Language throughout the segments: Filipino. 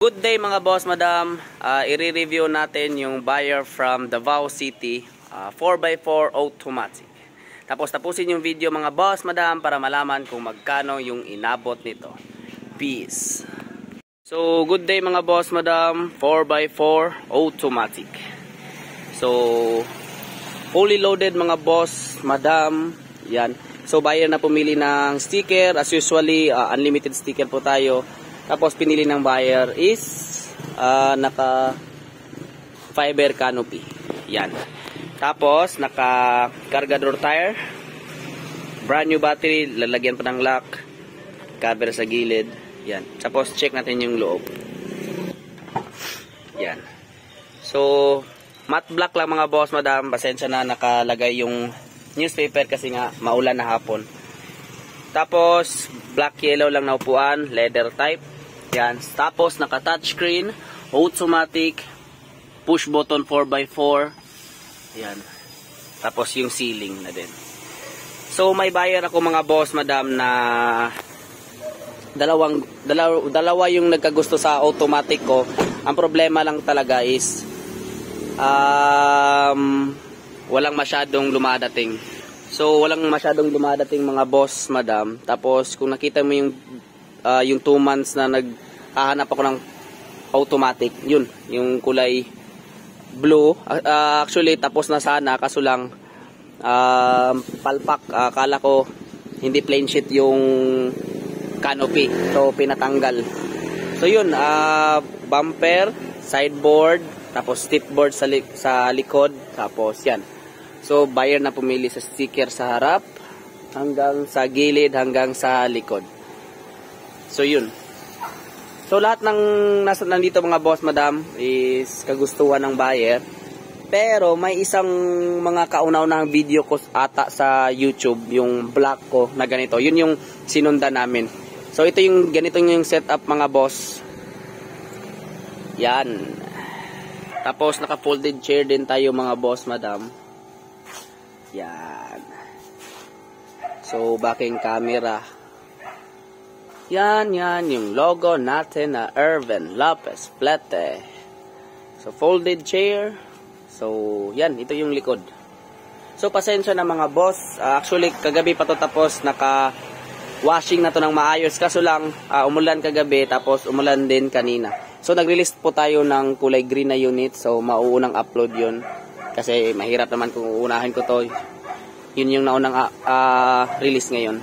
good day mga boss, madam. I-review natin yung buyer from Davao City, 4x4 automatic. Tapos tapusin yung video mga boss, madam, para malaman kung magkano yung inabot nito. Peace. So, good day mga boss, madam. 4x4 automatic. So, fully loaded mga boss, madam. Yan. So, buyer na pumili ng sticker. As usually, unlimited sticker po tayo. Tapos, pinili ng buyer is naka fiber canopy. Yan. Tapos, naka cargador tire. Brand new battery. Lalagyan pa ng lock. Cover sa gilid. Yan. Tapos, check natin yung loob. Yan. So, matte black lang mga boss, madam. Pasensya na nakalagay yung newspaper kasi nga maulan na hapon. Tapos black yellow lang na upuan, leather type. Yan. Tapos naka touchscreen, automatic, push button 4x4. Yan. Tapos yung ceiling na din. So may buyer ako mga boss, madam, na dalawa yung nagkagusto sa automatic ko. Ang problema lang talaga is walang masyadong lumadating. So, walang masyadong lumadating mga boss, madam. Tapos, kung nakita mo yung 2 months na naghahanap ako ng automatic, yun, yung kulay blue. Actually, tapos na sana, kaso lang, palpak. Akala ko, hindi plain sheet yung canopy. So, pinatanggal. So, yun, bumper, sideboard, tapos tipboard sa likod, tapos yan. So, buyer na pumili sa sticker sa harap, hanggang sa gilid, hanggang sa likod. So, yun. So, lahat ng nandito mga boss, madam, is kagustuhan ng buyer. Pero, may isang mga kaunaunahang video ko ata sa YouTube, yung black ko na ganito. Yun yung sinundan namin. So, ito yung ganito yung setup mga boss. Yan. Tapos, naka-folded chair din tayo mga boss, madam. Yan. So, backing camera. Yan, yung logo natin na Ervin Lopez Plete. So, folded chair. So, yan, ito yung likod. So, pasensya na mga boss. Actually, kagabi pa to tapos, naka-washing na to ng maayos. Kaso lang, umulan kagabi, tapos umulan din kanina. So, nag-release po tayo ng kulay green na unit. So, mauunang upload yun. Kasi mahirap naman kung uunahin ko to. Yun yung naunang release ngayon.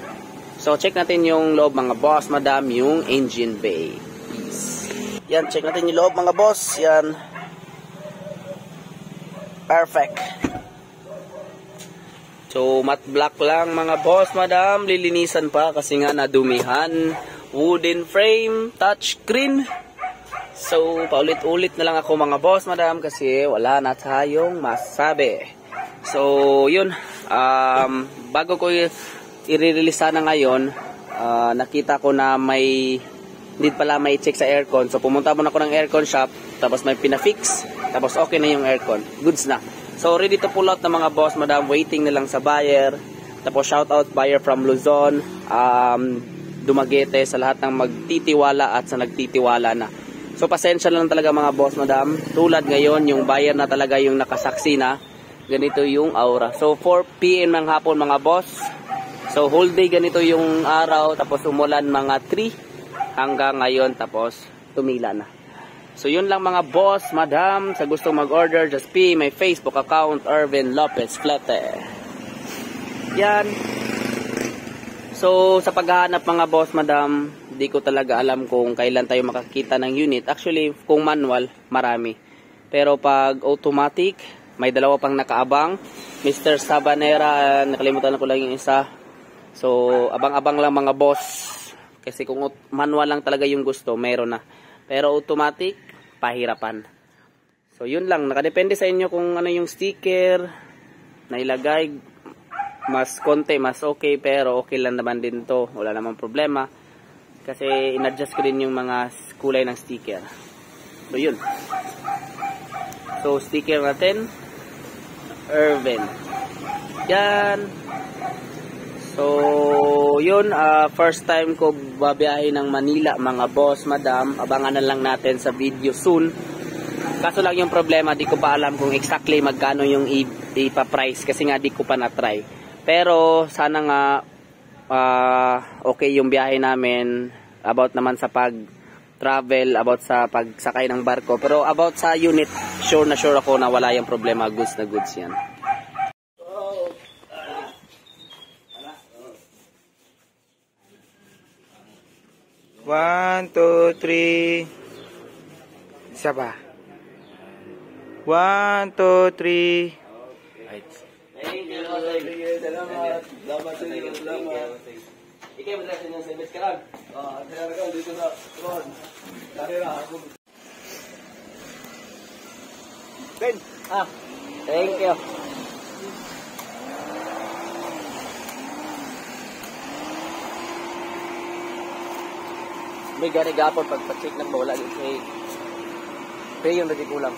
So, check natin yung loob mga boss, madam, yung engine bay. Peace. Yan, check natin yung loob mga boss. Yan. Perfect. So, matte black lang mga boss, madam. Lilinisan pa kasi nga nadumihan. Wooden frame, touchscreen. So, paulit-ulit na lang ako mga boss, madam, kasi wala na tayong masabi. So, yun. Bago ko i-release sana ngayon, nakita ko na hindi pala may check sa aircon. So, pumunta muna ako ng aircon shop, tapos may pinafix, tapos okay na yung aircon. Goods na. So, ready to pull out na mga boss, madam. Waiting na lang sa buyer. Tapos, shout out buyer from Luzon, Dumaguete, sa lahat ng magtitiwala at sa nagtitiwala na. So, pasensya lang talaga mga boss, madam. Tulad ngayon, yung buyer na talaga yung nakasaksi na. Ganito yung aura. So, 4 PM ng hapon mga boss. So, whole day ganito yung araw. Tapos, umulan mga 3 hanggang ngayon. Tapos, tumila na. So, yun lang mga boss, madam. Sa gusto mag-order, just PM my Facebook account, Ervin Lopez Plete. Yan. So, sa paghahanap mga boss, madam, di ko talaga alam kung kailan tayo makakita ng unit. Actually, kung manual, marami. Pero pag automatic, may dalawa pang nakaabang. Mr. Sabanera, nakalimutan ko lang yung isa. So, abang-abang lang mga boss. Kasi kung manual lang talaga yung gusto, meron na. Pero automatic, pahirapan. So, yun lang. Nakadepende sa inyo kung ano yung sticker na ilagay. Mas konti, mas okay, pero okay lang naman din to. Wala namang problema. Kasi in-adjust ko din yung mga kulay ng sticker. So, yun. So, sticker natin, Ervin. Yan. So, yun, first time ko babiyahe ng Manila, mga boss, madam. Abangan na lang natin sa video soon. Kaso lang yung problema, di ko pa alam kung exactly magkano yung ipa-price kasi nga di ko pa na-try. Pero, sana nga, okay yung biyahe namin about naman sa pag-travel, about sa pagsakay ng barko. Pero about sa unit, sure na sure ako na wala yung problema, goods na goods yan. 1, 2, 3. Isa pa. 1, 2, 3. Right. Thank you. Salamat. Salamat. Ikaw mo sa inyong service ka lang? Kaya ka dito sa Ron. Karera ako. Ben. Thank you. May gani gapon pagpa-check ng bawala yung pay yung nagikulang.